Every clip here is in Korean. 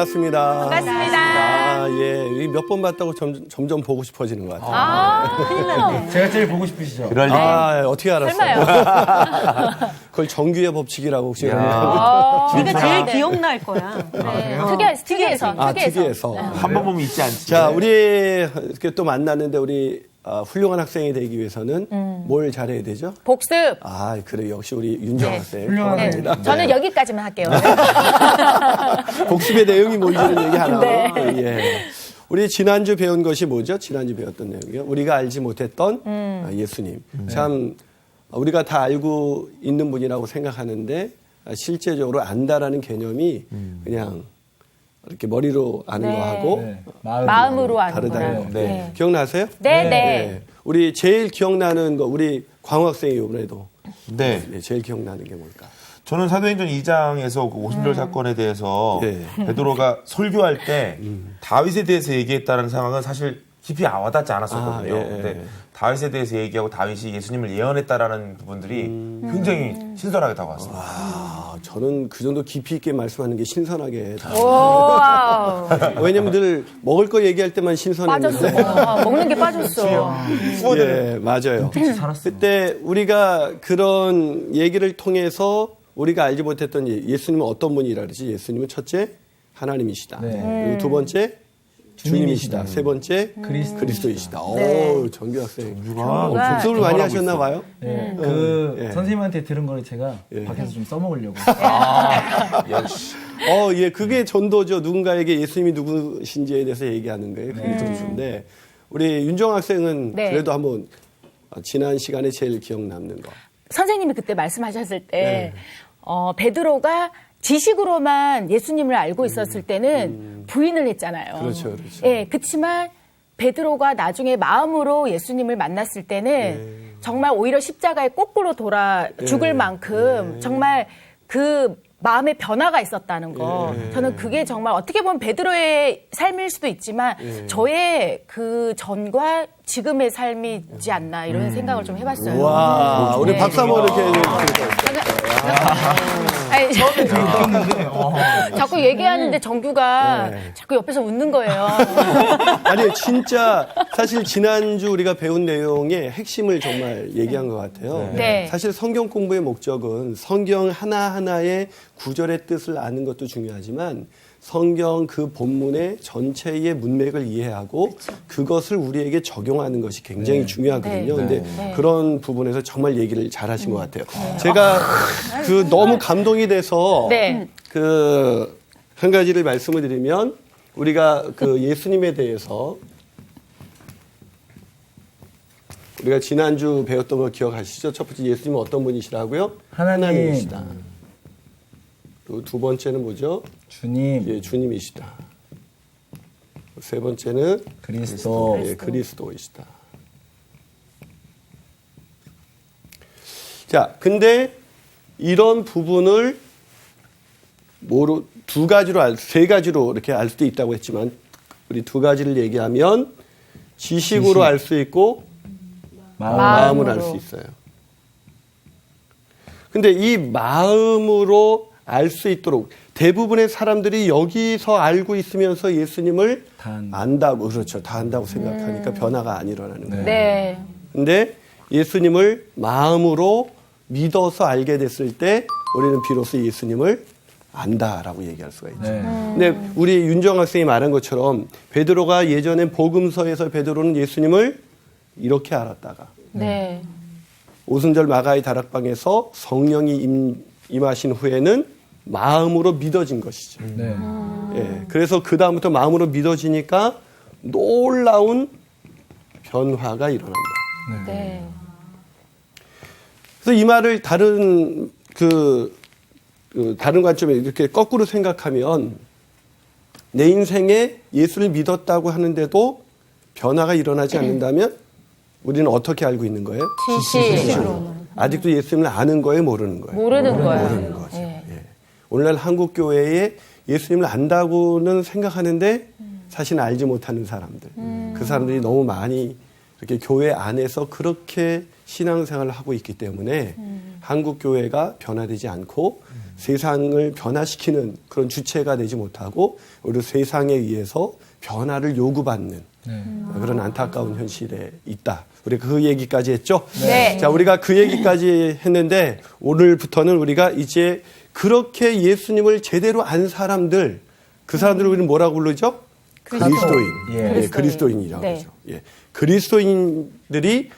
반갑습니다. 반갑습니다. 예. 몇 번 봤다고 점점 보고 싶어지는 것 같아요. 큰일 났네. 제가 제일 보고 싶으시죠? 그럴 리가. 어떻게 알았어요? 설마요. 그걸 정규의 법칙이라고 혹시 우리가 제일 기억날 거야. 특이해서. 특이해서. 한 번 보면 잊지 않지. 자, 우리 이렇게 또 만났는데 우리 훌륭한 학생이 되기 위해서는 뭘 잘해야 되죠? 복습. 그래 역시 우리 윤정 학생. 훌륭합니다. 네. 저는 여기까지만 할게요. 복습의 내용이 뭔지는 얘기하나. 네. 예. 우리 지난주 배운 것이 뭐죠? 지난주 배웠던 내용이요. 우리가 알지 못했던 예수님. 참 우리가 다 알고 있는 분이라고 생각하는데 실제적으로 안다라는 개념이 그냥 이렇게 머리로 아는 거하고 마음으로 아는 다르다는 거랑. 거. 네. 기억나세요? 네. 우리 제일 기억나는 거 우리 광우 학생이 이번에도 네. 제일 기억나는 게 뭘까? 저는 사도행전 2장에서 그 오순절 사건에 대해서 베드로가 설교할 때 다윗에 대해서 얘기했다는 상황은 사실 깊이 와닿지 않았었거든요. 근데 다윗에 대해서 얘기하고 다윗이 예수님을 예언했다라는 부분들이 굉장히 신선하게 다가왔습니다. 저는 그 정도 깊이 있게 말씀하는 게 신선하게 와우. 왜냐면 늘 먹을 거 얘기할 때만 신선했는데 빠졌어. 먹는 게 빠졌어. 예, 맞아요. 그때 우리가 그런 얘기를 통해서 우리가 알지 못했던 예수님은 어떤 분이라 그러지? 예수님은 첫째 하나님이시다. 그리고 두 번째 주님이시다. 세 번째 그리스도이시다. 오, 정규 학생. 복습을 많이 하셨나 봐요. 네. 선생님한테 들은 걸 제가 밖에서 좀 써먹으려고. 역시. 예, 그게 전도죠. 누군가에게 예수님이 누구신지에 대해서 얘기하는 거예요. 그게 전도인데 우리 윤정 학생은 그래도 한번 지난 시간에 제일 기억 남는 거. 선생님이 그때 말씀하셨을 때 베드로가 지식으로만 예수님을 알고 있었을 때는 부인을 했잖아요. 그렇죠. 예, 그렇지만 베드로가 나중에 마음으로 예수님을 만났을 때는 정말 오히려 십자가에 거꾸로 돌아 죽을 만큼 정말 그 마음의 변화가 있었다는 거. 저는 그게 정말 어떻게 보면 베드로의 삶일 수도 있지만 저의 그 전과 지금의 삶이지 않나 이런 생각을 좀 해봤어요. 와, 우리 박수 한번 이렇게 해주세요. 아니, 자꾸 얘기하는데 정규가 자꾸 옆에서 웃는 거예요. 아니, 진짜 사실 지난주 우리가 배운 내용의 핵심을 정말 얘기한 것 같아요. 네. 사실 성경 공부의 목적은 성경 하나하나의 구절의 뜻을 아는 것도 중요하지만 성경 그 본문의 전체의 문맥을 이해하고 그것을 우리에게 적용하는 것이 굉장히 중요하거든요. 근데 그런 부분에서 정말 얘기를 잘 하신 것 같아요. 제가 너무 감동이 돼서 한 가지를 말씀을 드리면 우리가 그 예수님에 대해서 우리가 지난주 배웠던 거 기억하시죠? 첫 번째 예수님은 어떤 분이시라고요? 하나님이시다. 그리고 두 번째는 뭐죠? 주님. 예, 주님이시다. 세 번째는 그리스도. 예, 그리스도이시다. 자, 근데 이런 부분을 세 가지로 이렇게 알 수도 있다고 했지만 우리 두 가지를 얘기하면 지식으로 알 수 있고 마음으로 알 수 있어요. 근데 이 마음으로 알 수 있도록 대부분의 사람들이 여기서 알고 있으면서 예수님을 안다고, 그렇죠. 다 안다고 생각하니까 변화가 안 일어나는 거예요. 네. 근데 예수님을 마음으로 믿어서 알게 됐을 때 우리는 비로소 예수님을 안다라고 얘기할 수가 있죠. 근데 우리 윤정 학생이 말한 것처럼 베드로가 예전엔 복음서에서 베드로는 예수님을 이렇게 알았다가 오순절 마가의 다락방에서 성령이 임하신 후에는 마음으로 믿어진 것이죠. 예, 그래서 그 다음부터 마음으로 믿어지니까 놀라운 변화가 일어난다. 그래서 이 말을 다른 관점에 이렇게 거꾸로 생각하면 내 인생에 예수를 믿었다고 하는데도 변화가 일어나지 않는다면 우리는 어떻게 알고 있는 거예요? 지식으로. 아직도 예수님을 아는 거예요, 모르는 거예요? 모르는 거예요. 모르는 거죠. 예. 오늘날 한국 교회에 예수님을 안다고는 생각하는데 사실 알지 못하는 사람들, 그 사람들이 너무 많이 이렇게 교회 안에서 그렇게 신앙생활을 하고 있기 때문에 한국 교회가 변화되지 않고 세상을 변화시키는 그런 주체가 되지 못하고 오히려 세상에 의해서 변화를 요구받는 그런 안타까운 현실에 있다. 우리 그 얘기까지 했죠? 네. 자, 우리가 그 얘기까지 했는데 오늘부터는 우리가 이제 그렇게 예수님을 제대로 안 사람들, 그 사람들을 우리는 뭐라고 부르죠? 그리스도인. 예. 예, 그리스도인이라고 네. 그러죠. 예. 그리스도인들이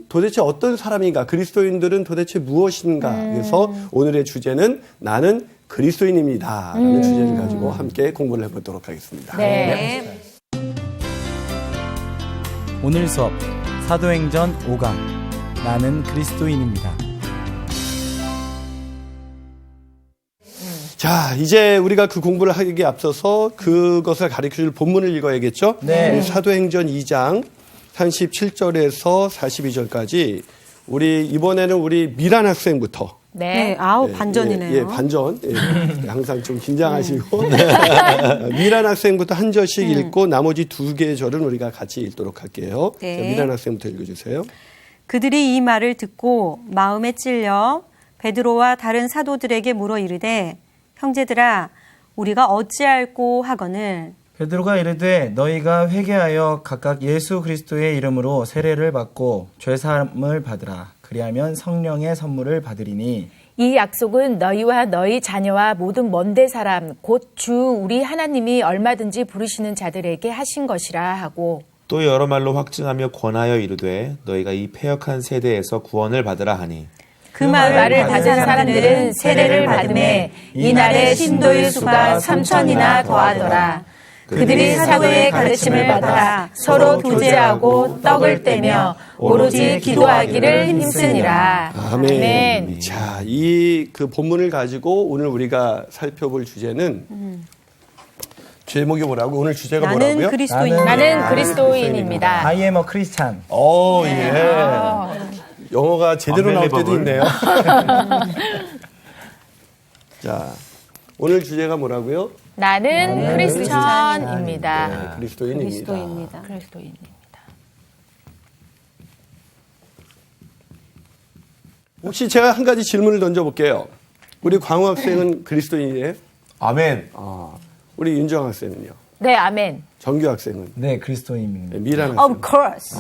도대체 어떤 사람인가? 그리스도인들은 도대체 무엇인가? 그래서 오늘의 주제는 나는 그리스도인입니다. 라는 주제를 가지고 함께 공부를 해보도록 하겠습니다. 네. 오늘 수업 사도행전 5강 나는 그리스도인입니다. 자, 이제 우리가 그 공부를 하기에 앞서서 그것을 가르쳐줄 본문을 읽어야겠죠? 네. 사도행전 2장 37절에서 42절까지 이번에는 우리 미란 학생부터 네. 아우, 반전이네요. 예, 반전. 예, 항상 좀 긴장하시고. 미란 학생부터 한 절씩 읽고 나머지 두 개의 절은 우리가 같이 읽도록 할게요. 네. 자, 미란 학생부터 읽어주세요. 그들이 이 말을 듣고 마음에 찔려 베드로와 다른 사도들에게 물어 이르되 형제들아 우리가 어찌할꼬 하거늘 베드로가 이르되 너희가 회개하여 각각 예수 그리스도의 이름으로 세례를 받고 죄사함을 받으라. 그리하면 성령의 선물을 받으리니 이 약속은 너희와 너희 자녀와 모든 먼데 사람 곧 주 우리 하나님이 얼마든지 부르시는 자들에게 하신 것이라 하고 또 여러 말로 확증하며 권하여 이르되 너희가 이 패역한 세대에서 구원을 받으라 하니 그 말을 받은 사람들은 세례를 받음에 이날의 신도의 수가 3,000이나 더하더라. 그들이 사도의 가르침을 받아 서로 교제하고 떡을 떼며 오로지 기도하기를 힘쓰니라. 아멘. 자, 그 본문을 가지고 오늘 우리가 살펴볼 주제는 제목이 뭐라고? 오늘 주제가 나는 뭐라고요? 그리스도인입니다. 나는 그리스도인입니다. I am a Christian. 예. 영어가 제대로 나올 때도 있네요. 자, 오늘 주제가 뭐라고요? 나는 크리스천입니다. 네, 그리스도인입니다. 그리스도입니다. 그리스도인입니다. 혹시 제가 한 가지 질문을 던져볼게요. 우리 광우 학생은 그리스도인이에요? 아멘. 우리 윤정 학생은요? 네, 아멘. 정규 학생은? 네, 그리스도인입니다. 미란 학생. Of course.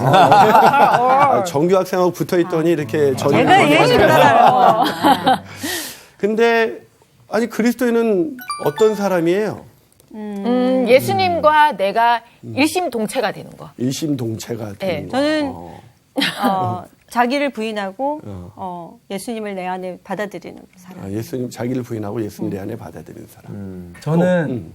정규 학생하고 붙어 있더니 이렇게 전혀. 제가 예의를 알아요. 근데 아니 그리스도인은 어떤 사람이에요? 예수님과 내가 일심동체가 되는 거. 일심동체가 되는 네. 거. 저는 자기를 부인하고 예수님을 내 안에 받아들이는 사람. 예수님 자기를 부인하고 예수님 내 안에 받아들이는 사람. 저는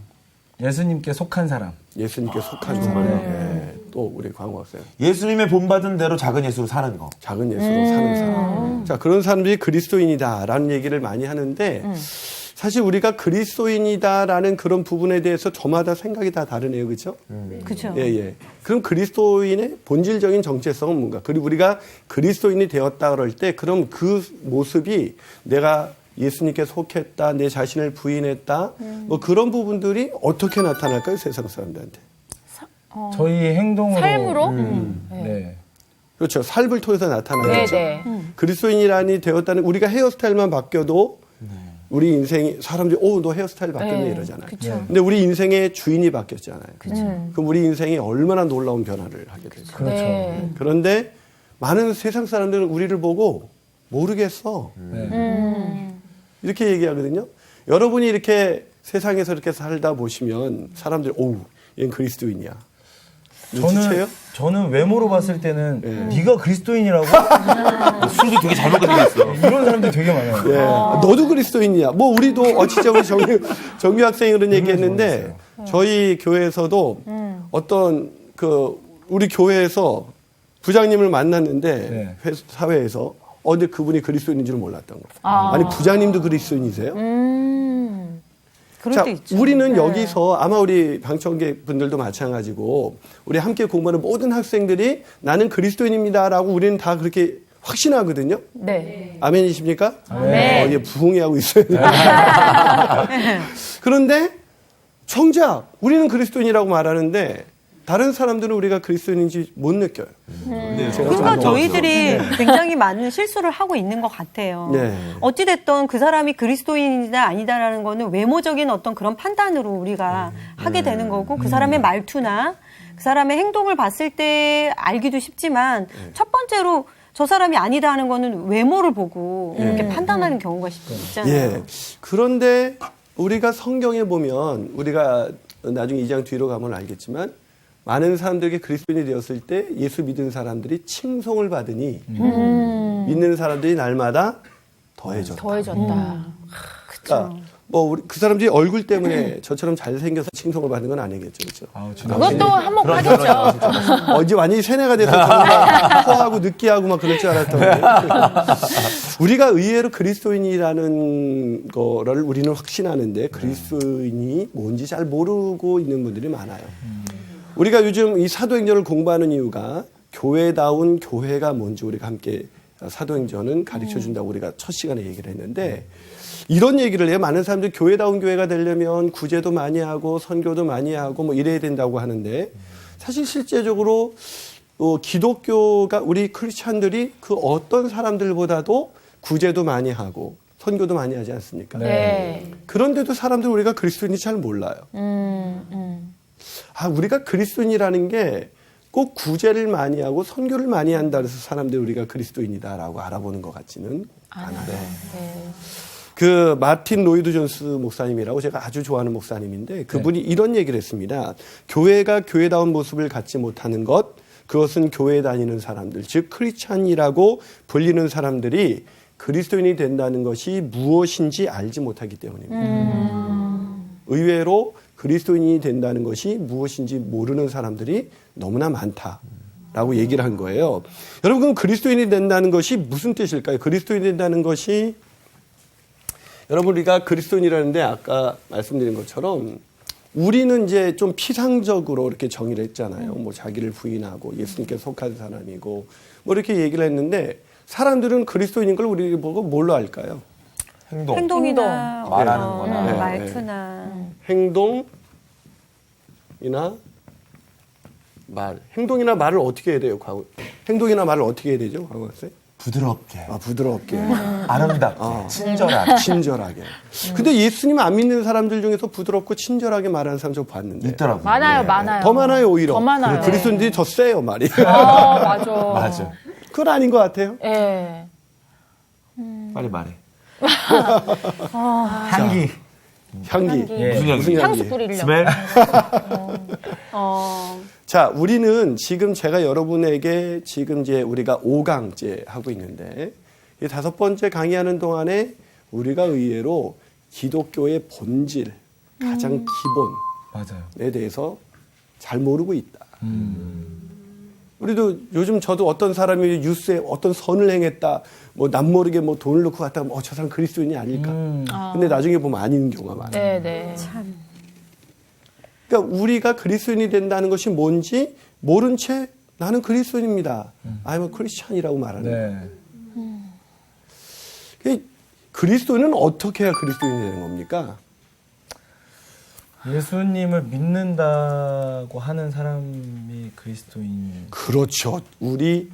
예수님께 속한 사람. 예수님께 속한 사람. 네. 또 우리 광우 학생. 예수님의 본받은 대로 작은 예수로 사는 거. 작은 예수로 사는 사람. 자, 그런 사람들이 그리스도인이다라는 얘기를 많이 하는데 사실 우리가 그리스도인이다라는 그런 부분에 대해서 저마다 생각이 다 다르네요. 그렇죠? 그렇죠. 예, 예. 그럼 그리스도인의 본질적인 정체성은 뭔가? 그리고 우리가 그리스도인이 되었다 그럴 때 그럼 그 모습이 내가 예수님께 속했다, 내 자신을 부인했다, 뭐 그런 부분들이 어떻게 나타날까요? 세상 사람들한테. 저희 행동으로. 삶으로? 네. 그렇죠. 삶을 통해서 나타나겠죠. 네. 그리스도인이란이 되었다는 우리가 헤어스타일만 바뀌어도 우리 인생이 사람들이 너 헤어스타일 바뀌었네 네. 이러잖아요. 그쵸. 근데 우리 인생의 주인이 바뀌었잖아요. 그럼 우리 인생이 얼마나 놀라운 변화를 하게 되죠. 그렇죠. 네. 그런데 많은 세상 사람들은 우리를 보고 모르겠어. 네. 이렇게 얘기하거든요. 여러분이 이렇게 세상에서 이렇게 살다 보시면 사람들이 얘는 그리스도인이야. 눈치채요? 저는 외모로 봤을 때는 네. 네가 그리스도인이라고? 술도 되게 잘 먹게 생겼어. 이런 사람들이 되게 많아요. 예. 너도 그리스도인이야. 뭐 우리도 진짜 우리 정규 학생이 그런 얘기했는데 저희 교회에서도 어떤 우리 교회에서 부장님을 만났는데 네. 사회에서 근데 그분이 그리스도인인 줄 몰랐던 거예요. 아니 부장님도 그리스도인이세요? 그럴 자, 때 있죠. 우리는 여기서 아마 우리 방청객 분들도 마찬가지고 우리 함께 공부하는 모든 학생들이 나는 그리스도인입니다라고 우리는 다 그렇게 확신하거든요. 네. 아멘이십니까? 네. 이게 부흥회하고 있어요. 그런데 정작 우리는 그리스도인이라고 말하는데 다른 사람들은 우리가 그리스도인인지 못 느껴요. 그러니까 저희들이 굉장히 많은 실수를 하고 있는 것 같아요. 네. 어찌됐든 그 사람이 그리스도인이다 아니다라는 거는 외모적인 어떤 그런 판단으로 우리가 하게 되는 거고 그 사람의 말투나 그 사람의 행동을 봤을 때 알기도 쉽지만 첫 번째로 저 사람이 아니다 하는 거는 외모를 보고 이렇게 판단하는 경우가 있잖아요. 예. 그런데 우리가 성경에 보면 우리가 나중에 2장 뒤로 가면 알겠지만 많은 사람들에게 그리스도인이 되었을 때 예수 믿은 사람들이 칭송을 받으니 믿는 사람들이 날마다 더해졌다. 그러니까 뭐 우리 그 사람들이 얼굴 때문에 저처럼 잘생겨서 칭송을 받는 건 아니겠죠. 그렇죠? 그것도 한몫하겠죠. 이제 완전히 세뇌가 돼서 정말 허하고 느끼하고 막 그럴 줄 알았던 우리가 의외로 그리스도인이라는 거를 우리는 확신하는데 그리스도인이 뭔지 잘 모르고 있는 분들이 많아요. 우리가 요즘 이 사도행전을 공부하는 이유가 교회다운 교회가 뭔지 우리가 함께 사도행전은 가르쳐준다고 우리가 첫 시간에 얘기를 했는데 이런 얘기를 해요. 많은 사람들이 교회다운 교회가 되려면 구제도 많이 하고 선교도 많이 하고 뭐 이래야 된다고 하는데 사실 실제적으로 기독교가 우리 크리스찬들이 그 어떤 사람들보다도 구제도 많이 하고 선교도 많이 하지 않습니까? 네. 그런데도 사람들 우리가 그리스도인인지 잘 몰라요. 우리가 그리스도인이라는 게 꼭 구제를 많이 하고 선교를 많이 한다 그래서 사람들이 우리가 그리스도인이다라고 알아보는 것 같지는 않아요. 그 마틴 로이드 존스 목사님이라고 제가 아주 좋아하는 목사님인데 그분이 이런 얘기를 했습니다. 교회가 교회다운 모습을 갖지 못하는 것, 그것은 교회에 다니는 사람들, 즉 크리스찬이라고 불리는 사람들이 그리스도인이 된다는 것이 무엇인지 알지 못하기 때문입니다. 의외로 그리스도인이 된다는 것이 무엇인지 모르는 사람들이 너무나 많다라고 얘기를 한 거예요. 여러분, 그럼 그리스도인이 된다는 것이 무슨 뜻일까요? 그리스도인이 된다는 것이 여러분 우리가 그리스도인이라는데 아까 말씀드린 것처럼 우리는 이제 좀 피상적으로 이렇게 정의를 했잖아요. 뭐 자기를 부인하고 예수님께 속한 사람이고 뭐 이렇게 얘기를 했는데 사람들은 그리스도인인 걸 우리 보고 뭘로 알까요? 행동이나 말하는 거나 말투나 행동이나 말. 행동이나 말을 어떻게 해야 돼요? 행동이나 말을 어떻게 해야 되죠? 과거학생? 부드럽게. 부드럽게. 아름답게. 친절하게. 친절하게. 근데 예수님 안 믿는 사람들 중에서 부드럽고 친절하게 말하는 사람 저 봤는데. 있더라고요. 많아요. 더 많아요, 오히려. 더 많아요. 그리스도인들이 더 세요, 말이. 맞아. 맞아. 그건 아닌 것 같아요. 예. 빨리 말해. 향기. 향기. 무슨 향기? 향수 뿌리려고. 스멜? 자, 우리는 지금 제가 여러분에게 지금 이제 우리가 5강째 하고 있는데 이 5번째 강의하는 동안에 우리가 의외로 기독교의 본질, 가장 기본에 대해서 잘 모르고 있다. 우리도 요즘 저도 어떤 사람이 뉴스에 어떤 선을 행했다, 뭐 남모르게 뭐 돈을 넣고 갔다가 저 사람 그리스도인이 아닐까. 근데 나중에 보면 아닌 경우가 많아요. 네. 그러니까 우리가 그리스도인이 된다는 것이 뭔지 모른 채 나는 그리스도인입니다. I'm a Christian이라고 말하는 거예요. 그리스도인은 어떻게 해야 그리스도인이 되는 겁니까? 예수님을 믿는다고 하는 사람이 그리스도인. 그렇죠. 우리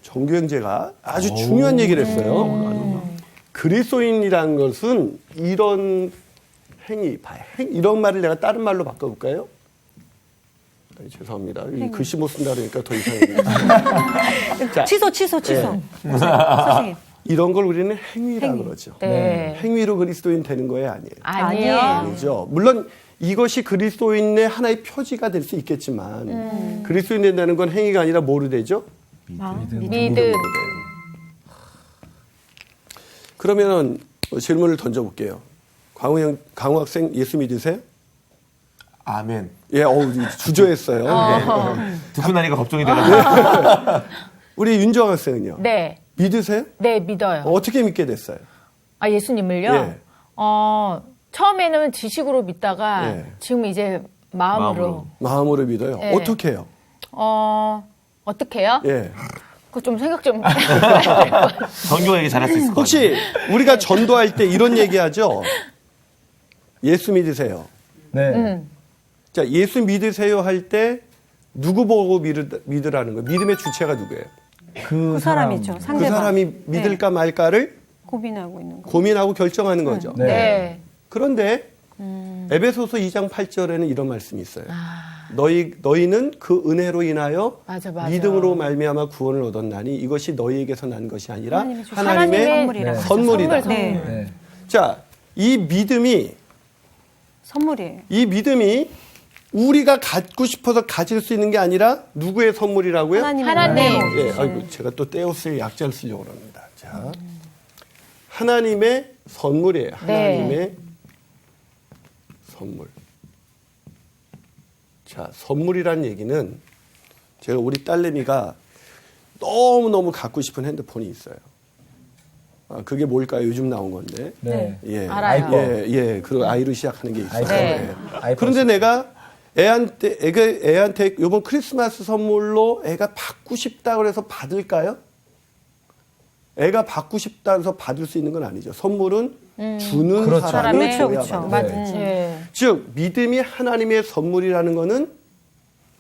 정규 형제가 아주 중요한 얘기를 했어요. 그리스도인이라는 것은 이런 행위, 이런 말을 내가 다른 말로 바꿔볼까요? 죄송합니다. 글씨 못 쓴다 그러니까 더 이상해요. 취소. 선생님. 이런 걸 우리는 행위라고 그러죠. 네. 행위로 그리스도인 되는 거예요, 아니에요? 아니에요. 아니죠. 물론 이것이 그리스도인의 하나의 표지가 될 수 있겠지만 그리스도인 된다는 건 행위가 아니라 뭐로 되죠? 믿음. 그러면 질문을 던져볼게요. 강우 학생 예수 믿으세요? 아멘. 예, 주저했어요. 듣고 나니까 걱정이 되더라고요. 우리 윤정 학생은요? 네. 믿으세요? 네, 믿어요. 어떻게 믿게 됐어요? 예수님을요? 예. 처음에는 지식으로 믿다가 예. 지금 이제 마음으로. 마음으로 믿어요. 예. 어떻게 해요? 어떻게 해요? 예. 그거 좀 생각 좀. 성경 얘기 잘할 수 있을 것 같아요. 혹시 우리가 전도할 때 이런 얘기하죠? 예수 믿으세요. 네. 자, 예수 믿으세요 할 때 누구 보고 믿으라는 거예요? 믿음의 주체가 누구예요? 그 사람이죠. 그 상대방. 사람이 믿을까 말까를 고민하고 있는 거. 고민하고 결정하는 거죠. 네. 네. 그런데 에베소서 2장 8절에는 이런 말씀이 있어요. 너희는 그 은혜로 인하여 맞아, 맞아. 믿음으로 말미암아 구원을 얻었나니 이것이 너희에게서 난 것이 아니라 하나님의 하나님의 선물이라. 선물이다. 선물. 네. 네. 자, 이 믿음이 우리가 갖고 싶어서 가질 수 있는 게 아니라 누구의 선물이라고요? 하나님. 예, 아이고 제가 또 떼어쓸 약자를 쓰려고 합니다. 자, 하나님의 선물이에요. 하나님의 선물. 자, 선물이라는 얘기는 제가 우리 딸내미가 너무너무 갖고 싶은 핸드폰이 있어요. 그게 뭘까요? 요즘 나온 건데. 네. 예. 알아요. 예. 그리고 아이로 시작하는 게 있어요. 네. 예. 그런데 내가 애한테 이번 크리스마스 선물로 애가 받고 싶다 그래서 받을까요? 애가 받고 싶다 해서 받을 수 있는 건 아니죠. 선물은 주는 그렇죠. 사람이 줘야 그렇죠. 받는 거예요. 네. 즉 믿음이 하나님의 선물이라는 거는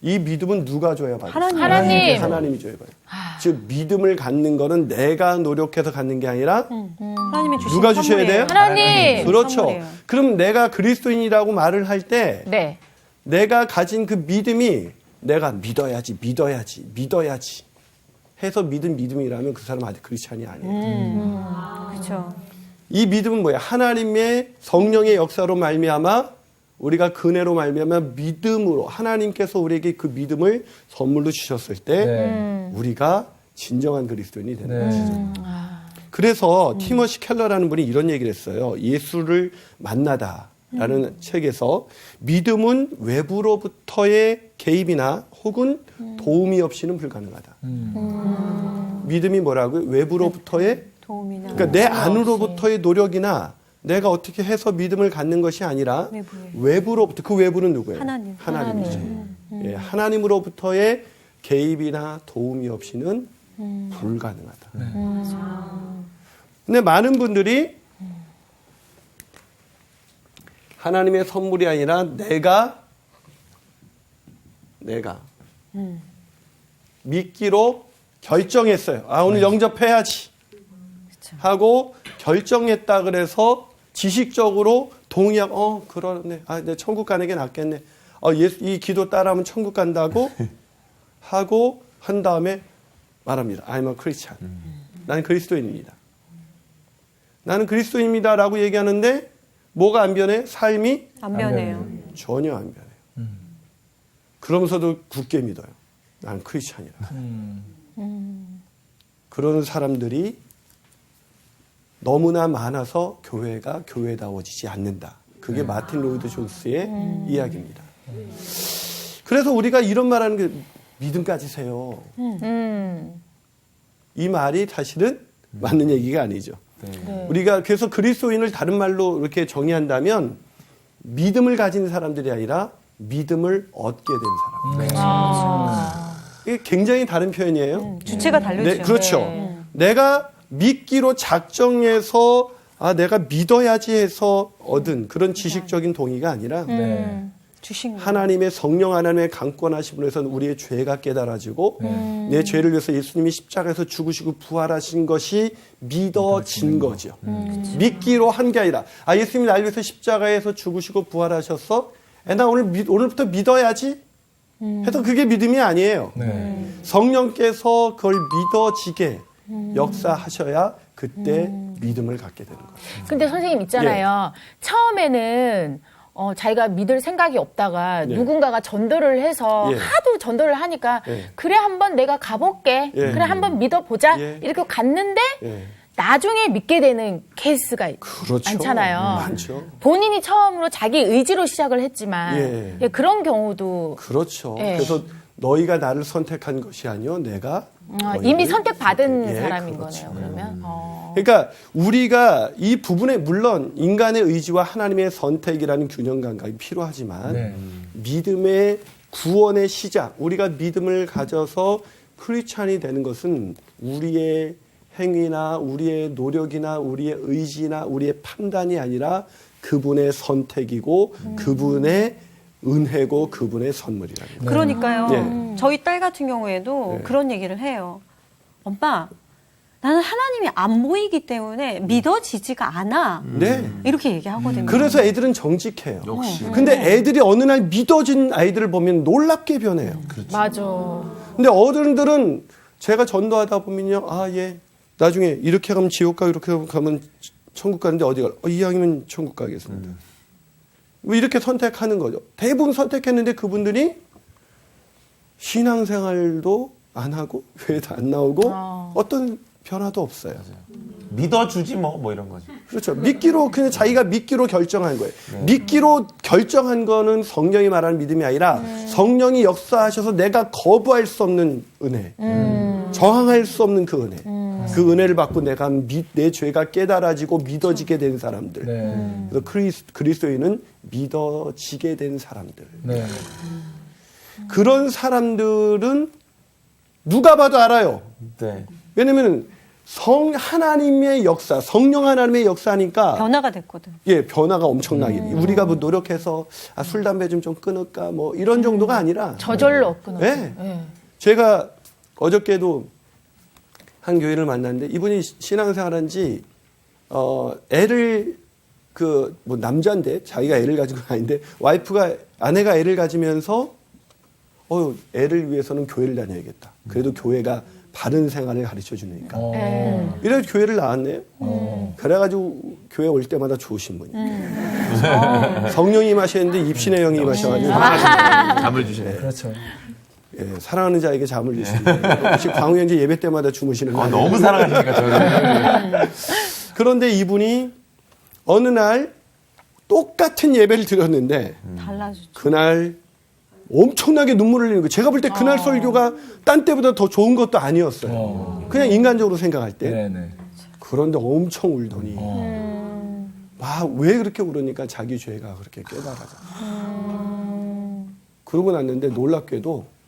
이 믿음은 누가 줘야 받아요? 하나님. 하나님이 줘야 받아요. 즉 믿음을 갖는 거는 내가 노력해서 갖는 게 아니라 하나님이 주신 누가 주셔야 돼요? 하나님. 그렇죠. 선물이에요. 그럼 내가 그리스도인이라고 말을 할 때 네. 내가 가진 그 믿음이 내가 믿어야지 해서 믿은 믿음이라면 그 사람 아직 크리스찬이 아니에요. 그렇죠. 이 믿음은 뭐야? 하나님의 성령의 역사로 말미암아 우리가 근혜로 말미암아 믿음으로 하나님께서 우리에게 그 믿음을 선물로 주셨을 때 네. 우리가 진정한 그리스도인이 되는 네. 것이죠. 그래서 티머시 켈러라는 분이 이런 얘기를 했어요. 예수를 만나다라는 책에서 믿음은 외부로부터의 개입이나 혹은 도움이 없이는 불가능하다. 믿음이 뭐라고요? 외부로부터의 도움이나 그러니까 내 안으로부터의 노력이나 내가 어떻게 해서 믿음을 갖는 것이 아니라 외부로부터 그 외부는 누구예요? 하나님이죠. 예, 하나님으로부터의 개입이나 도움이 없이는 불가능하다. 근데 많은 분들이 하나님의 선물이 아니라 내가 믿기로 결정했어요. 오늘 영접해야지 하고 결정했다 그래서 지식적으로 동의하고 그러네. 내 천국 가는 게 낫겠네. 이 기도 따라하면 천국 간다고 하고 한 다음에 말합니다. I'm a Christian. 나는 그리스도인입니다. 나는 그리스도인입니다라고 얘기하는데 뭐가 안 변해? 삶이 안 변해요. 전혀 안 변해요. 그러면서도 굳게 믿어요. 나는 크리스찬이라. 그런 사람들이 너무나 많아서 교회가 교회다워지지 않는다. 그게 마틴 로이드 존스의 이야기입니다. 그래서 우리가 이런 말하는 게 믿음 가지세요. 이 말이 사실은 맞는 얘기가 아니죠. 우리가 그래서 그리스도인을 다른 말로 이렇게 정의한다면 믿음을 가진 사람들이 아니라 믿음을 얻게 된 사람. 이게 굉장히 다른 표현이에요. 주체가 다르죠. 그렇죠. 내가 믿기로 작정해서 내가 믿어야지 해서 얻은 그런 지식적인 동의가 아니라 주신 거. 하나님의 성령 하나님의 강권하심으로 해서 우리의 죄가 깨달아지고 내 죄를 위해서 예수님이 십자가에서 죽으시고 부활하신 것이 믿어진 거죠. 믿기로 한 게 아니라 예수님이 나를 위해서 십자가에서 죽으시고 부활하셨어? 나 오늘부터 믿어야지? 해서 그게 믿음이 아니에요. 성령께서 그걸 믿어지게 역사하셔야 그때 믿음을 갖게 되는 거예요. 근데 선생님 있잖아요. 처음에는 자기가 믿을 생각이 없다가 누군가가 전도를 해서 하도 전도를 하니까 그래 한번 내가 가볼게. 그래 한번 믿어보자. 이렇게 갔는데 나중에 믿게 되는 케이스가 그렇죠. 많잖아요. 많죠. 본인이 처음으로 자기 의지로 시작을 했지만 그런 경우도 그렇죠. 그래서 너희가 나를 선택한 것이 아니요 내가 이미 선택받은 예, 사람인 그렇죠. 거네요. 그러면 그러니까 우리가 이 부분에 물론 인간의 의지와 하나님의 선택이라는 균형 감각이 필요하지만 믿음의 구원의 시작, 우리가 믿음을 가져서 크리스찬이 되는 것은 우리의 행위나 우리의 노력이나 우리의 의지나 우리의 판단이 아니라 그분의 선택이고 그분의 은혜고 그분의 선물이라는 거예요. 그러니까요. 네. 저희 딸 같은 경우에도 네. 그런 얘기를 해요. 엄마, 나는 하나님이 안 보이기 때문에 믿어지지가 않아. 네. 이렇게 얘기하거든요. 그래서 애들은 정직해요. 역시. 근데 애들이 어느 날 믿어진 아이들을 보면 놀랍게 변해요. 맞아. 근데 어른들은 제가 전도하다 보면요, 아, 예. 나중에 이렇게 가면 지옥 가고 이렇게 가면 천국 가는데 어디 가? 이왕이면 천국 가겠습니다. 뭐 이렇게 선택하는 거죠. 대부분 선택했는데 그분들이 신앙생활도 안 하고 교회도 안 나오고 어떤 변화도 없어요. 믿어주지 뭐 이런 거지. 그렇죠. 믿기로 그냥 자기가 믿기로 결정한 거예요. 믿기로 결정한 거는 성령이 말하는 믿음이 아니라 성령이 역사하셔서 내가 거부할 수 없는 은혜, 저항할 수 없는 그 은혜. 그 은혜를 받고 내가 내 죄가 깨달아지고 믿어지게 된 사람들. 네. 그래서 그리스도인은 믿어지게 된 사람들. 네. 그런 사람들은 누가 봐도 알아요. 네. 왜냐면 하나님의 역사, 성령 하나님의 역사니까 변화가 됐거든. 예, 변화가 엄청나게. 우리가 뭐 노력해서 술 담배 좀 끊을까 뭐 이런 정도가 아니라 저절로 끊어. 예. 제가 어저께도 한 교회를 만났는데 이분이 신앙생활한 지 애를 뭐 남자인데 자기가 애를 가진 건 아닌데 아내가 애를 가지면서 애를 위해서는 교회를 다녀야겠다. 그래도 교회가 바른 생활을 가르쳐 주니까. 이래서 교회를 나왔네요. 그래가지고 교회 올 때마다 좋으신 분이에요. 성령이 임하셨는데 입신의 영이 임하셔가지고 잠을 주시네. 그렇죠. 예, 사랑하는 자에게 잠을 주십니다. 혹시 광우형제 예배 때마다 주무시는 거 아니에요? 너무 사랑하시니까 저를. 그런데 이분이 어느 날 똑같은 예배를 드렸는데 달라지죠. 그날 엄청나게 눈물을 흘리는 거예요. 제가 볼 때 그날 설교가 딴 때보다 더 좋은 것도 아니었어요. 그냥 인간적으로 생각할 때. 네네. 그런데 엄청 울더니 왜 그렇게 울으니까 자기 죄가 그렇게 깨달아져. 그러고 났는데 놀랍게도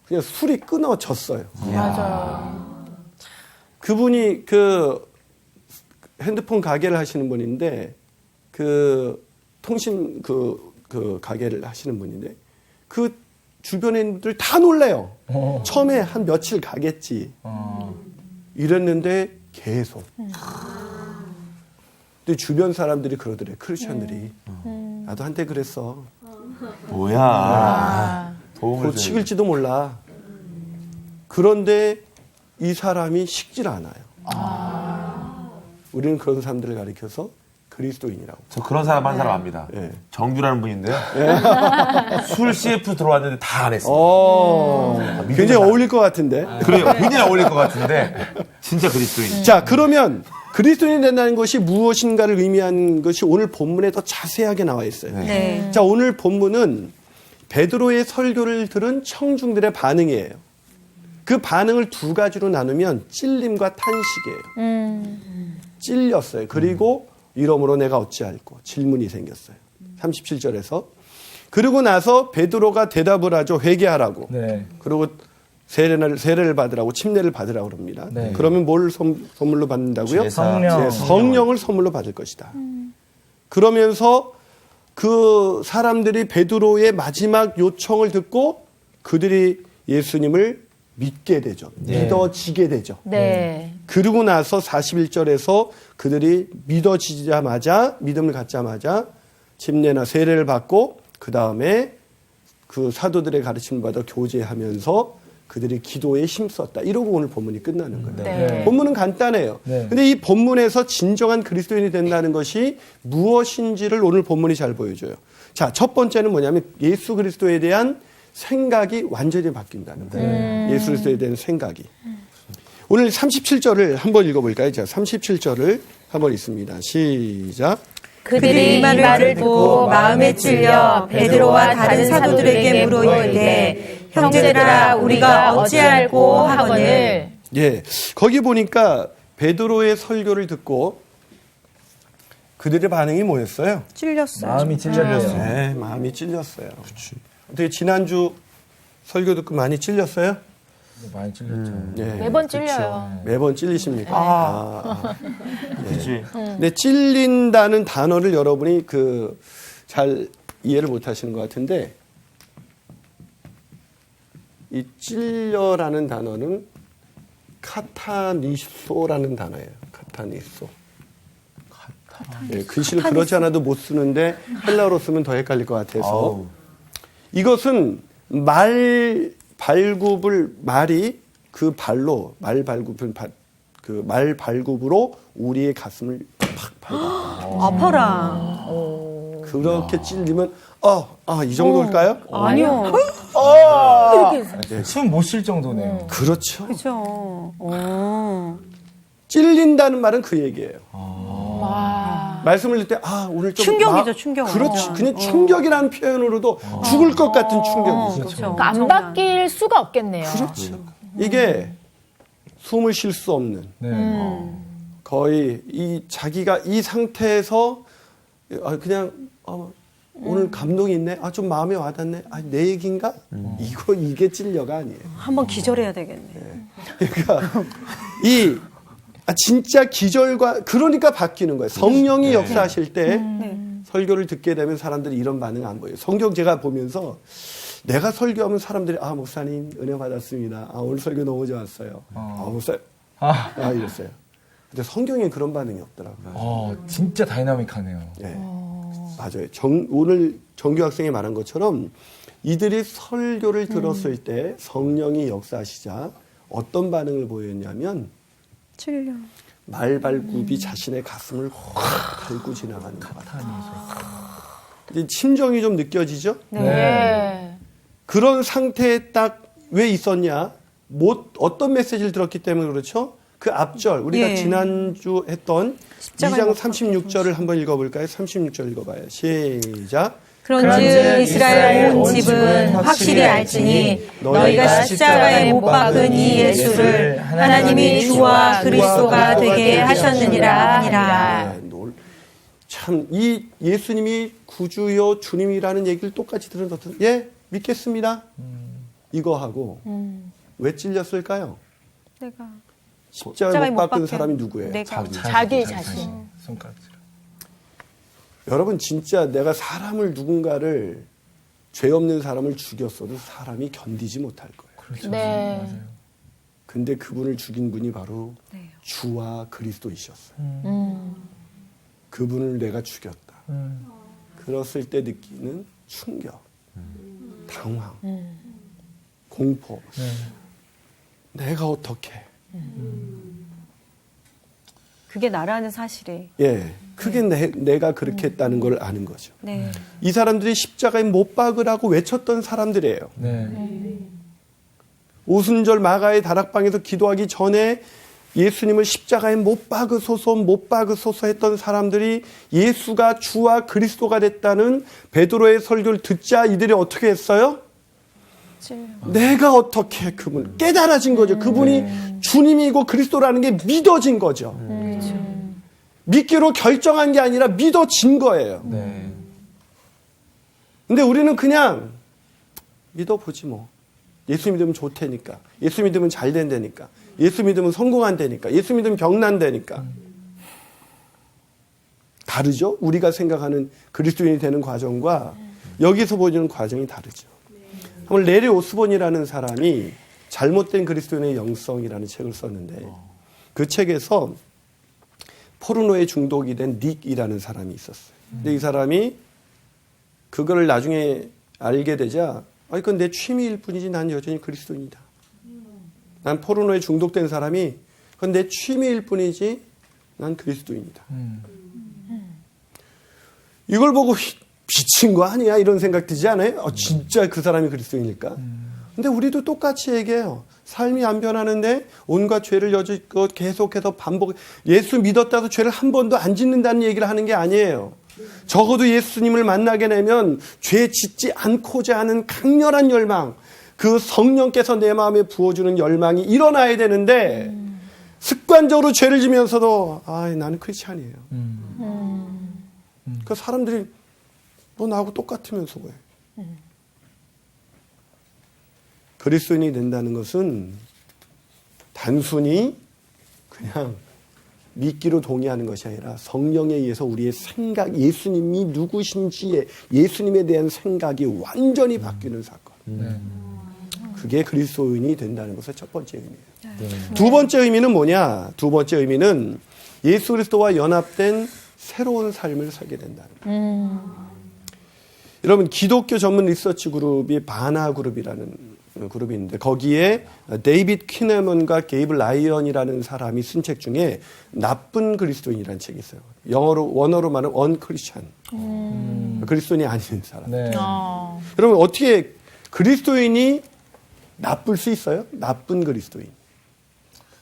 그냥 술이 끊어졌어요. 맞아. 그분이 그 핸드폰 가게를 하시는 분인데 그 통신 그 가게를 하시는 분인데 그 주변에 있는 분들 다 놀래요. 처음에 한 며칠 가겠지. 이랬는데 계속. 근데 주변 사람들이 그러더래. 크리스천들이. 나도 한때 그랬어. 뭐야. 도움을 곧 식을지도 몰라. 그런데 이 사람이 식질 않아요. 우리는 그런 사람들을 가리켜서 그리스도인이라고. 저 그런 사람 한 사람 압니다. 네. 정규라는 분인데요. 술 CF 들어왔는데 다 안 했어요. 굉장히 어울릴 것 같은데. 그래요. 굉장히 어울릴 것 같은데 진짜 그리스도인. 자, 그러면 그리스도인이 된다는 것이 무엇인가를 의미하는 것이 오늘 본문에 더 자세하게 나와 있어요. 네. 자, 오늘 본문은 베드로의 설교를 들은 청중들의 반응이에요. 그 반응을 두 가지로 나누면 찔림과 탄식이에요. 찔렸어요. 그리고 이러므로 내가 어찌할꼬 질문이 생겼어요. 37절에서. 그러고 나서 베드로가 대답을 하죠. 회개하라고. 네. 그리고 세례를 받으라고 침례를 받으라고 그럽니다. 네. 그러면 뭘 선물로 받는다고요? 성령. 성령을 선물로 받을 것이다. 그러면서 그 사람들이 베드로의 마지막 요청을 듣고 그들이 예수님을 믿게 되죠. 믿어지게 되죠. 네. 그러고 나서 41절에서 그들이 믿어지자마자 믿음을 갖자마자 침례나 세례를 받고 그 다음에 그 사도들의 가르침을 받아 교제하면서 그들이 기도에 힘썼다. 이러고 오늘 본문이 끝나는 거예요. 네. 본문은 간단해요. 네. 근데 이 본문에서 진정한 그리스도인이 된다는 것이 무엇인지를 오늘 본문이 잘 보여줘요. 자, 첫 번째는 뭐냐면 예수 그리스도에 대한 생각이 완전히 바뀐다는 거예요. 예수 그리스도에 대한 생각이. 오늘 37절을 한번 읽어볼까요? 자, 37절을 한번 읽습니다. 시작. 그들이 이 말을 듣고 마음에 찔려 베드로와 다른 사도들에게 물어 이르되 형제들아 우리가 어찌할꼬 하거늘. 예, 거기 보니까 베드로의 설교를 듣고 그들의 반응이 뭐였어요? 찔렸어요. 마음이 찔렸어요. 네, 마음이 찔렸어요. 어떻게 지난주 설교 듣고 많이 찔렸어요? 많이 찔렸죠. 네, 매번 찔려요. 매번 찔리십니까? 그렇지. 근데 찔린다는 단어를 여러분이 잘 이해를 못 하시는 것 같은데 이 찔려라는 단어는 카타니소라는 단어예요. 카타니소. 예, 글씨를 그렇지 않아도 못 쓰는데 헬라어로 쓰면 더 헷갈릴 것 같아서 아우. 이것은 말 발굽을 말이 그 발로 말 발굽을 그 말 발굽으로 우리의 가슴을 팍 밟아. 아파라. 그렇게 찔리면 이 정도일까요? 아니요. 숨 못 쉴 정도네요. 그렇죠. 그죠. 찔린다는 말은 그 얘기예요. 와. 말씀을 드릴 때 오늘 좀 충격이죠, 충격. 그렇지. 그냥 충격이라는 표현으로도 죽을 것 같은 충격이죠. 그렇죠. 그러니까 안 바뀔 수가 없겠네요. 그렇죠. 이게 숨을 쉴 수 없는 거의 이 자기가 이 상태에서 그냥 오늘 감동이 있네. 좀 마음에 와닿네. 내 얘기인가? 이게 찔려가 아니에요. 한번 기절해야 되겠네. 그러니까 진짜 기절과 그러니까 바뀌는 거예요. 성령이 역사하실 때 설교를 듣게 되면 사람들이 이런 반응 안 보여요. 성경 제가 보면서 내가 설교하면 사람들이 목사님 은혜 받았습니다. 오늘 설교 너무 좋았어요. 목사님 이랬어요. 근데 성경에 그런 반응이 없더라고요. 진짜 다이나믹하네요. 네. 맞아요. 오늘 정규 학생이 말한 것처럼 이들이 설교를 들었을 때 성령이 역사하시자 어떤 반응을 보였냐면 찔려. 말발굽이 자신의 가슴을 확 밟고 지나가는 것 같아요. 심정이 좀 느껴지죠? 네. 그런 상태에 딱 왜 있었냐? 어떤 메시지를 들었기 때문에 그렇죠? 그 앞절 우리가 지난주 했던 2장 36절을 한번 읽어볼까요? 36절 읽어봐요. 시작. 그런즉 이스라엘 온 집은 확실히 알지니 너희가 십자가에 못 박은 이 예수를 하나님이 주와 그리스도가 되게 하셨느니라. 참 이 예수님이 구주요 주님이라는 얘기를 똑같이 들은 어떤 믿겠습니다. 이거 하고 왜 찔렸을까요? 내가 십자가에 못 박은 사람이 누구예요? 자기 자신. 손가락질. 여러분 진짜 내가 누군가를 죄 없는 사람을 죽였어도 사람이 견디지 못할 거예요. 그렇죠. 네. 맞아요. 근데 그분을 죽인 분이 바로 주와 그리스도이셨어요. 그분을 내가 죽였다. 그랬을 때 느끼는 충격, 당황, 공포. 내가 어떻게? 그게 나라는 사실에. 그게 내가 그렇게 했다는 걸 아는 거죠. 네. 이 사람들이 십자가에 못 박으라고 외쳤던 사람들이에요. 오순절 마가의 다락방에서 기도하기 전에 예수님을 십자가에 못 박으소서 했던 사람들이 예수가 주와 그리스도가 됐다는 베드로의 설교를 듣자 이들이 어떻게 했어요? 내가 어떻게 그분 깨달아진 거죠. 그분이 주님이고 그리스도라는 게 믿어진 거죠. 믿기로 결정한 게 아니라 믿어진 거예요. 근데 우리는 그냥 믿어보지 뭐. 예수 믿으면 좋다니까. 예수 믿으면 잘 된다니까. 예수 믿으면 성공한다니까. 예수 믿으면 병난다니까. 다르죠? 우리가 생각하는 그리스도인이 되는 과정과 여기서 보여주는 과정이 다르죠. 한번 레리 오스본이라는 사람이 잘못된 그리스도인의 영성이라는 책을 썼는데 그 책에서 포르노에 중독이 된 닉이라는 사람이 있었어요. 근데 이 사람이 그거를 나중에 알게 되자 그건 내 취미일 뿐이지 난 여전히 그리스도인이다. 난 포르노에 중독된 사람이 그건 내 취미일 뿐이지 난 그리스도인이다. 이걸 보고 미친 거 아니야? 이런 생각 들지 않아요? 진짜 그 사람이 그리스도인일까? 근데 우리도 똑같이 얘기해요. 삶이 안 변하는데 온갖 죄를 여지껏 계속해서 예수 믿었다고 죄를 한 번도 안 짓는다는 얘기를 하는 게 아니에요. 적어도 예수님을 만나게 되면 죄 짓지 않고자 하는 강렬한 열망, 그 성령께서 내 마음에 부어주는 열망이 일어나야 되는데 습관적으로 죄를 지면서도 나는 크리스찬이에요. 그 사람들이 너 나하고 똑같으면서 왜? 그리스도인이 된다는 것은 단순히 그냥 믿기로 동의하는 것이 아니라 성령에 의해서 우리의 생각, 예수님이 누구신지에 예수님에 대한 생각이 완전히 바뀌는 사건. 그게 그리스도인이 된다는 것의 첫 번째 의미예요. 두 번째 의미는 뭐냐? 두 번째 의미는 예수 그리스도와 연합된 새로운 삶을 살게 된다는 거예요. 여러분, 기독교 전문 리서치 그룹이 바나 그룹이라는 그룹이 있는데 거기에 데이빗 퀴네먼과 게이브 라이언이라는 사람이 쓴 책 중에 나쁜 그리스도인이라는 책이 있어요. 원어로 말하면 언크리스찬. 그리스도인이 아닌 사람. 네. 여러분, 어떻게 그리스도인이 나쁠 수 있어요? 나쁜 그리스도인.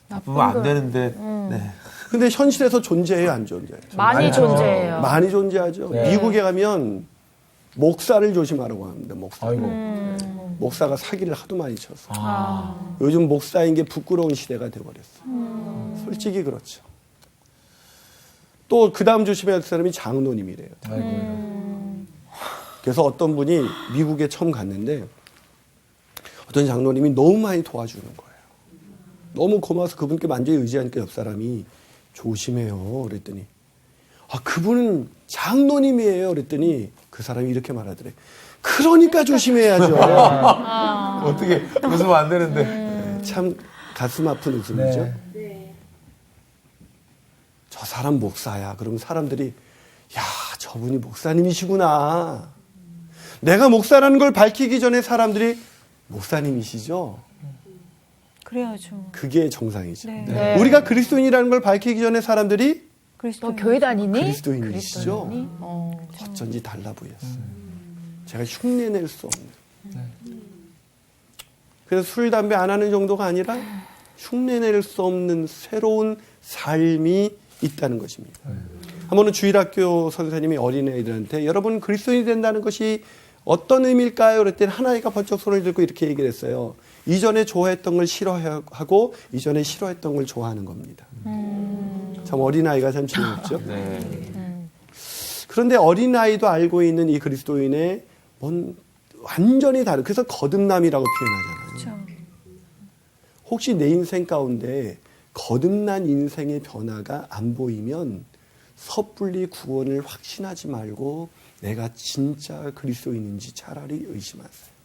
나쁘면 안 되는데. 네. 근데 현실에서 존재해요, 안 존재해요? 많이 존재해요. 많이 존재하죠. 네. 미국에 가면 목사를 조심하라고 합니다. 목사. 아이고. 목사가 사기를 하도 많이 쳤어. 요즘 목사인 게 부끄러운 시대가 돼버렸어. 솔직히 그렇죠. 또 그 다음 조심해야 할 사람이 장로님이래요. 그래서 어떤 분이 미국에 처음 갔는데 어떤 장로님이 너무 많이 도와주는 거예요. 너무 고마워서 그분께 완전히 의지하니까 옆 사람이 조심해요. 그랬더니 그분은 장로님이에요. 그랬더니 그 사람이 이렇게 말하더래. 그러니까 조심해야죠. 어떻게 웃으면 안 되는데. 참 가슴 아픈 웃음이죠. 네. 저 사람 목사야. 그러면 사람들이 야, 저분이 목사님이시구나. 내가 목사라는 걸 밝히기 전에 사람들이 목사님이시죠? 그래야죠. 그게 정상이죠. 네. 네. 우리가 그리스도인이라는 걸 밝히기 전에 사람들이 그리스도 너 교회 다니니? 그리스도인이시죠? 그리스도인이니? 어쩐지 달라 보였어요. 제가 흉내낼 수 없는. 그래서 술, 담배 안 하는 정도가 아니라 흉내낼 수 없는 새로운 삶이 있다는 것입니다. 한 번은 주일학교 선생님이 어린애들한테 여러분 그리스도인이 된다는 것이 어떤 의미일까요? 그랬더니 하나이가 번쩍 손을 들고 이렇게 얘기를 했어요. 이전에 좋아했던 걸 싫어하고 이전에 싫어했던 걸 좋아하는 겁니다. 참 어린아이가 참 재미있죠. 그런데 어린아이도 알고 있는 이 그리스도인의 완전히 다른, 그래서 거듭남이라고 표현하잖아요. 그렇죠. 혹시 내 인생 가운데 거듭난 인생의 변화가 안 보이면 섣불리 구원을 확신하지 말고 내가 진짜 그리스도인인지 차라리 의심하세요.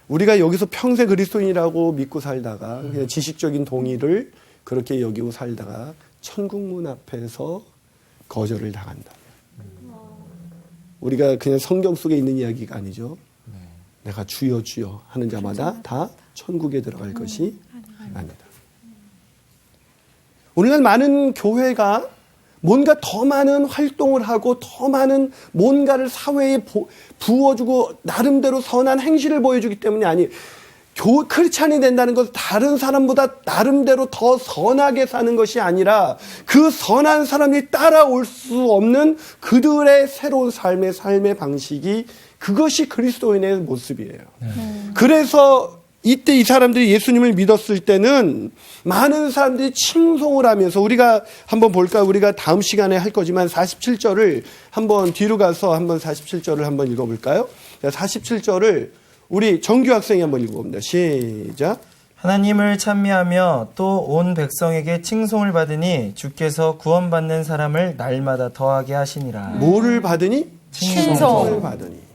우리가 여기서 평생 그리스도인이라고 믿고 살다가 그냥 지식적인 동의를 그렇게 여기고 살다가 천국문 앞에서 거절을 당한다. 우리가 그냥 성경 속에 있는 이야기가 아니죠. 내가 주여 주여 하는 자마다 다 천국에 들어갈 것이 아니다. 오늘날 많은 교회가 뭔가 더 많은 활동을 하고 더 많은 뭔가를 사회에 부어주고 나름대로 선한 행실을 보여주기 때문이 아니, 크리스찬이 된다는 것은 다른 사람보다 나름대로 더 선하게 사는 것이 아니라 그 선한 사람이 따라올 수 없는 그들의 새로운 삶의 방식이 그것이 그리스도인의 모습이에요. 그래서 이때 이 사람들이 예수님을 믿었을 때는 많은 사람들이 칭송을 하면서 우리가 한번 볼까요? 우리가 다음 시간에 할 거지만 47절을 한번 뒤로 가서 한번 47절을 한번 읽어볼까요? 47절을 우리 정규 학생이 한번 읽어봅니다. 시작. 하나님을 찬미하며 또 온 백성에게 칭송을 받으니 주께서 구원받는 사람을 날마다 더하게 하시니라. 뭐를 받으니? 칭송을 받으니.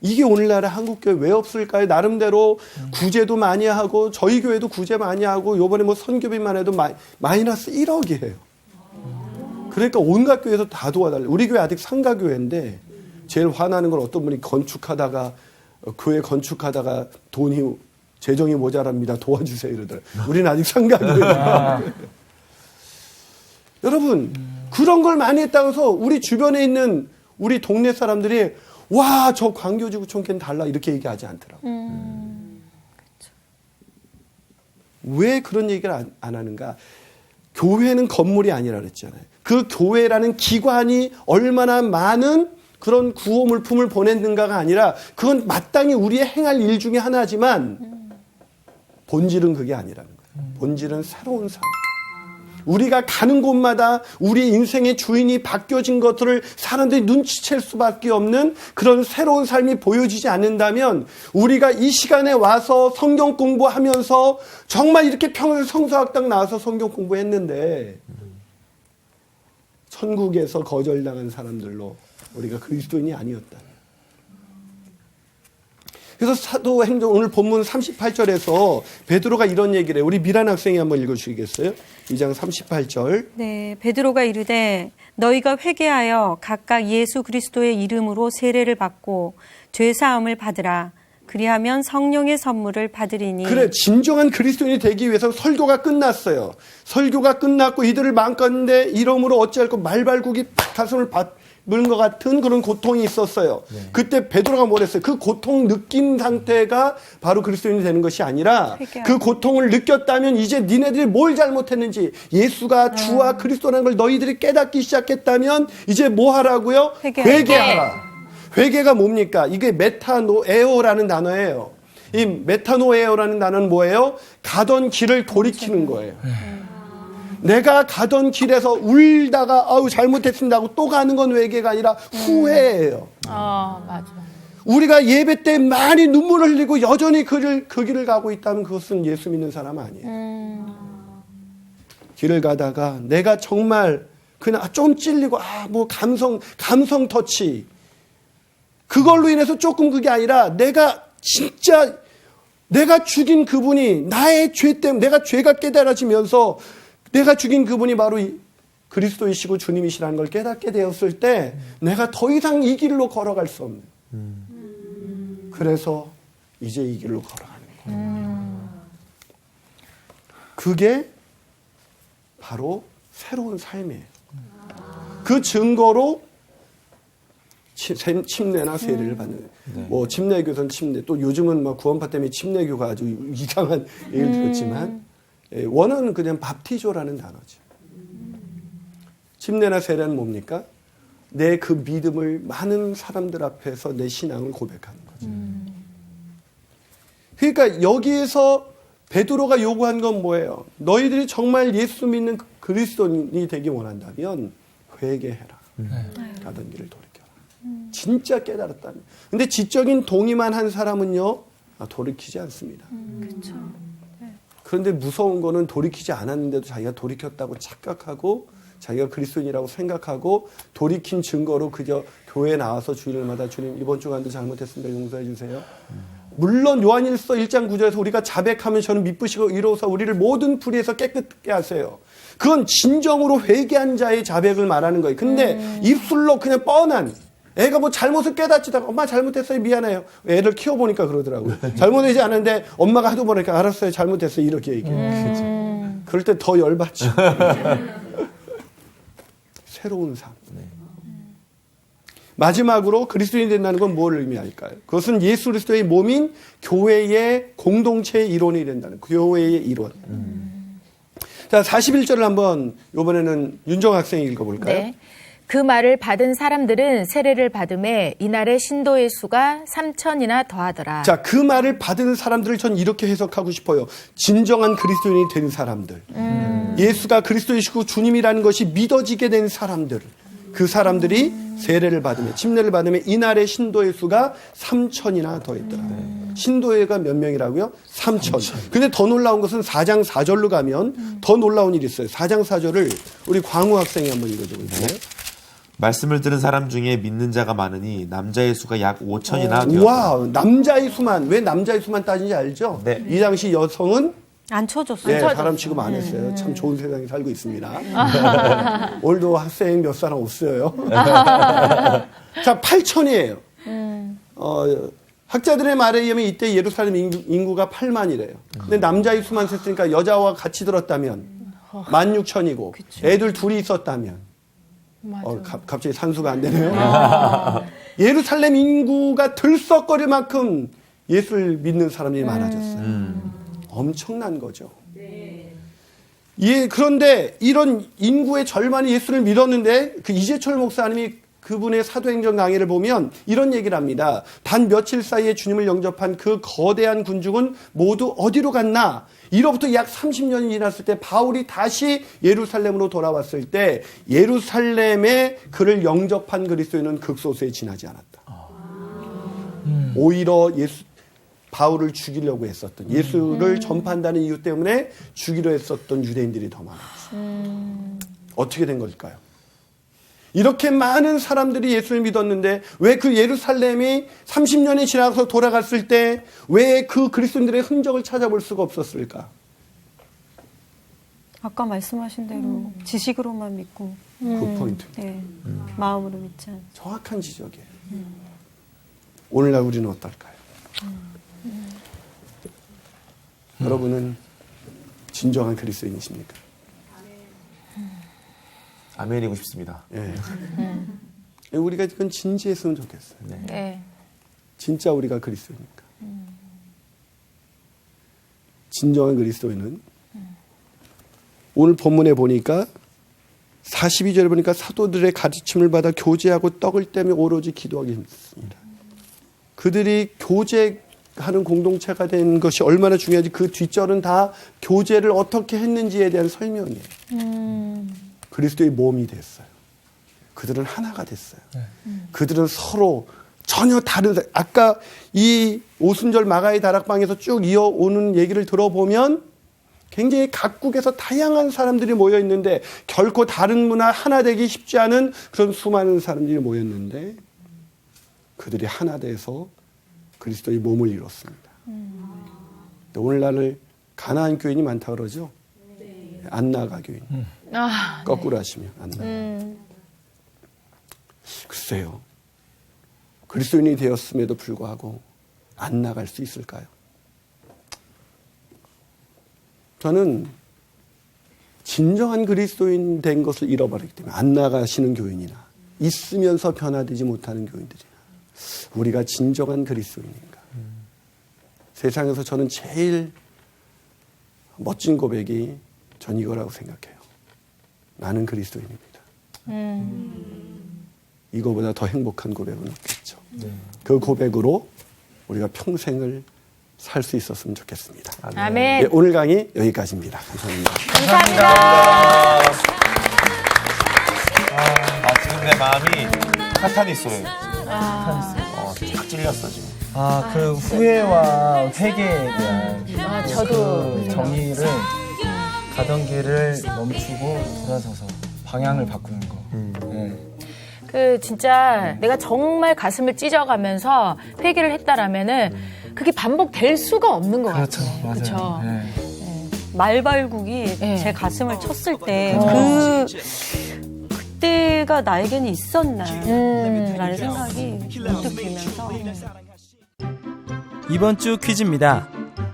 이게 오늘날의 한국교회 왜 없을까요? 나름대로 구제도 많이 하고 저희 교회도 구제 많이 하고 요번에 뭐 선교비만 해도 마이너스 1억이에요. 그러니까 온갖 교회에서 다 도와달래요. 우리 교회 아직 상가교회인데 제일 화나는 건 어떤 분이 교회 건축하다가 재정이 모자랍니다. 도와주세요 이러더라고요. 우리는 아직 상가교회입니다. 여러분 그런 걸 많이 했다고 해서 우리 주변에 있는 우리 동네 사람들이 와, 저 광교지구촌교는 달라 이렇게 얘기하지 않더라고요. 왜 그런 얘기를 안 하는가? 교회는 건물이 아니라 그랬잖아요. 그 교회라는 기관이 얼마나 많은 그런 구호 물품을 보냈는가가 아니라 그건 마땅히 우리의 행할 일 중에 하나지만 본질은 그게 아니라는 거예요. 본질은 새로운 삶. 우리가 가는 곳마다 우리 인생의 주인이 바뀌어진 것들을 사람들이 눈치챌 수밖에 없는 그런 새로운 삶이 보여지지 않는다면 우리가 이 시간에 와서 성경 공부하면서 정말 이렇게 평생 성서학당 나와서 성경 공부했는데 천국에서 거절당한 사람들로 우리가 그리스도인이 아니었다. 그래서 사도행전 오늘 본문 38절에서 베드로가 이런 얘기를 해요. 우리 미란 학생이 한번 읽어주시겠어요? 2장 38절. 네, 베드로가 이르되 너희가 회개하여 각각 예수 그리스도의 이름으로 세례를 받고 죄 사함을 받으라. 그리하면 성령의 선물을 받으리니. 그래, 진정한 그리스도인이 되기 위해서 설교가 끝났어요. 설교가 끝났고 이들을 망쳤는데 이러므로 어찌할꼬 말발굽이 팍 가슴을 받는 것 같은 그런 고통이 있었어요. 그때 베드로가 뭐랬어요? 그 고통 느낀 상태가 바로 그리스도인이 되는 것이 아니라 그 고통을 느꼈다면 이제 니네들이 뭘 잘못했는지 예수가 주와 그리스도라는 걸 너희들이 깨닫기 시작했다면 이제 뭐 하라고요? 회개하라. 회개가 뭡니까? 이게 메타노에오라는 단어예요. 이 메타노에오라는 단어는 뭐예요? 가던 길을 돌이키는 거예요. 내가 가던 길에서 울다가 아우 잘못했습니다 하고 또 가는 건 회개가 아니라 후회예요. 맞아. 우리가 예배 때 많이 눈물을 흘리고 여전히 그 길을 가고 있다면 그것은 예수 믿는 사람 아니에요. 길을 가다가 내가 정말 그냥 좀 찔리고 뭐 감성 터치 그걸로 인해서 조금 그게 아니라 내가 진짜 내가 죽인 그분이 나의 죄 때문에 내가 죄가 깨달아지면서 내가 죽인 그분이 바로 그리스도이시고 주님이시라는 걸 깨닫게 되었을 때 내가 더 이상 이 길로 걸어갈 수 없는 그래서 이제 이 길로 걸어가는 거예요. 그게 바로 새로운 삶이에요. 그 증거로 침례나 세례를 받는 뭐 침례교선 침례 또 요즘은 막 구원파 때문에 침례교가 아주 이상한 얘기를 들었지만 원어는 그냥 밥티조라는 단어죠. 침례나 세례는 뭡니까? 내 그 믿음을 많은 사람들 앞에서 내 신앙을 고백하는 거죠. 그러니까 여기에서 베드로가 요구한 건 뭐예요? 너희들이 정말 예수 믿는 그리스도인이 되기 원한다면 회개해라. 가던 길을 돌이켜라. 진짜 깨달았다면. 근데 지적인 동의만 한 사람은요, 돌이키지 않습니다. 그렇죠. 그런데 무서운 거는 돌이키지 않았는데도 자기가 돌이켰다고 착각하고 자기가 그리스도인이라고 생각하고 돌이킨 증거로 그저 교회에 나와서 주일마다 주님 이번 주간도 잘못했습니다. 용서해 주세요. 물론 요한일서 1장 9절에서 우리가 자백하면 저는 미쁘시고 이로써 우리를 모든 불의에서 깨끗게 하세요. 그건 진정으로 회개한 자의 자백을 말하는 거예요. 근데 입술로 그냥 뻔한 애가 뭐 잘못을 깨닫지도 않고 엄마 잘못했어요 미안해요. 애를 키워보니까 그러더라고요. 잘못되지 않은데 엄마가 하도 보니까 알았어요 잘못했어요 이렇게 얘기해요. 그럴 때 더 열받죠. 새로운 삶. 마지막으로 그리스도인이 된다는 건 뭘 의미할까요? 그것은 예수 그리스도의 몸인 교회의 공동체의 일원이 된다는 교회의 일원. 자 41절을 한번 이번에는 윤정 학생이 읽어볼까요? 네. 그 말을 받은 사람들은 세례를 받음에 이날의 신도의 수가 3,000이나 더하더라. 자, 그 말을 받은 사람들을 전 이렇게 해석하고 싶어요. 진정한 그리스도인이 된 사람들. 예수가 그리스도이시고 주님이라는 것이 믿어지게 된 사람들. 그 사람들이 세례를 받으며 침례를 받으며 이날의 신도의 수가 3,000이나 더했더라. 신도회가 몇 명이라고요? 3,000. 근데 더 놀라운 것은 4장 4절로 가면 더 놀라운 일이 있어요. 4장 4절을 우리 광우 학생이 한번 읽어줘 볼까요? 말씀을 들은 사람 중에 믿는 자가 많으니 남자의 수가 약 5,000이나 되었다. 와, 남자의 수만. 왜 남자의 수만 따지는지 알죠? 네. 이 당시 여성은 안 쳐줬어요. 네, 사람 취급 안 했어요. 참 좋은 세상에 살고 있습니다. 오늘도 학생 몇 사람 없어요. 자, 8,000이에요. 학자들의 말에 의하면 이때 예루살렘 인구가 8만이래요. 근데 남자의 수만 셌으니까 여자와 같이 들었다면 16,000이고 애들 둘이 있었다면 갑자기 산수가 안 되네요. 예루살렘 인구가 들썩거릴 만큼 예수를 믿는 사람들이 많아졌어요. 엄청난 거죠. 예, 그런데 이런 인구의 절반이 예수를 믿었는데 그 이재철 목사님이 그분의 사도행전 강의를 보면 이런 얘기를 합니다. 단 며칠 사이에 주님을 영접한 그 거대한 군중은 모두 어디로 갔나? 이로부터 약 30년이 지났을 때 바울이 다시 예루살렘으로 돌아왔을 때 예루살렘에 그를 영접한 그리스도인은 극소수에 지나지 않았다. 오히려 바울을 죽이려고 했었던, 예수를 전파한다는 이유 때문에 죽이려 했었던 유대인들이 더 많았어요. 어떻게 된 걸까요? 이렇게 많은 사람들이 예수를 믿었는데 왜 그 예루살렘이 30년이 지나서 돌아갔을 때 왜 그 그리스도인들의 흔적을 찾아볼 수가 없었을까? 아까 말씀하신 대로 지식으로만 믿고 그 포인트. 네. 마음으로 믿지 않죠. 정확한 지적이에요. 오늘날 우리는 어떨까요? 여러분은 진정한 그리스도인이십니까? 아멘이고 싶습니다. 예. 우리가 이건 진지했으면 좋겠어요. 네. 네. 진짜 우리가 그리스도입니까? 진정한 그리스도인은 오늘 본문에 보니까 42절에 보니까 사도들의 가르침을 받아 교제하고 떡을 떼며 오로지 기도하기 힘씁니다. 그들이 교제하는 공동체가 된 것이 얼마나 중요한지 그 뒷절은 다 교제를 어떻게 했는지에 대한 설명이에요. 그리스도의 몸이 됐어요. 그들은 하나가 됐어요. 그들은 서로 전혀 다른, 아까 이 오순절 마가의 다락방에서 쭉 이어오는 얘기를 들어보면 굉장히 각국에서 다양한 사람들이 모여 있는데 결코 다른 문화 하나 되기 쉽지 않은 그런 수많은 사람들이 모였는데 그들이 하나 돼서 그리스도의 몸을 이뤘습니다. 오늘날을 가나안 교인이 많다 그러죠. 안나가 교인. 거꾸로 하시면 안나가. 글쎄요. 그리스도인이 되었음에도 불구하고 안 나갈 수 있을까요? 저는 진정한 그리스도인 된 것을 잃어버리기 때문에 안 나가시는 교인이나 있으면서 변화되지 못하는 교인들이나 우리가 진정한 그리스도인인가? 세상에서 저는 제일 멋진 고백이 전 이거라고 생각해요. 나는 그리스도인입니다. 이거보다 더 행복한 고백은 없겠죠. 그 고백으로 우리가 평생을 살 수 있었으면 좋겠습니다. 아멘. 네, 오늘 강의 여기까지입니다. 감사합니다. 감사합니다. 지금 내 마음이 카탄이 있어요. 딱 찔렸어 지금. 그 후회와 회개에 대한 저도 그 정의를 가던 길을 멈추고 돌아서서 방향을 바꾸는 거. 네. 그 진짜 내가 정말 가슴을 찢어가면서 회개를 했다라면은 그게 반복될 수가 없는 것 그렇죠. 같아요. 맞아요. 그렇죠. 네. 말발굽이 네. 제 가슴을 쳤을 때 그때가 나에게는 있었나 라는 생각이 문득 들면서 이번 주 퀴즈입니다.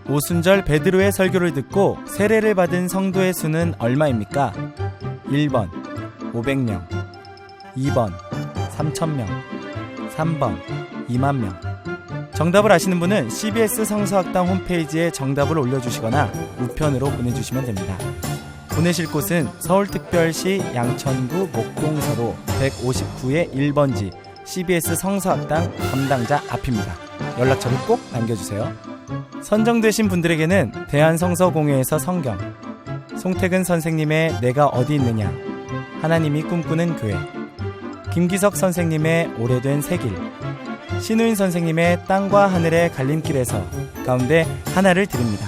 오순절 베드로의 설교를 듣고 세례를 받은 성도의 수는 얼마입니까? 1번 500명, 2번 3,000명, 3번 2만 명. 정답을 아시는 분은 CBS 성서학당 홈페이지에 정답을 올려주시거나 우편으로 보내주시면 됩니다. 보내실 곳은 서울특별시 양천구 목동서로 159의 1번지 CBS 성서학당 담당자 앞입니다. 연락처를 꼭 남겨주세요. 선정되신 분들에게는 대한성서공회에서 성경, 송태근 선생님의 내가 어디 있느냐, 하나님이 꿈꾸는 교회, 김기석 선생님의 오래된 새길, 신우인 선생님의 땅과 하늘의 갈림길에서 가운데 하나를 드립니다.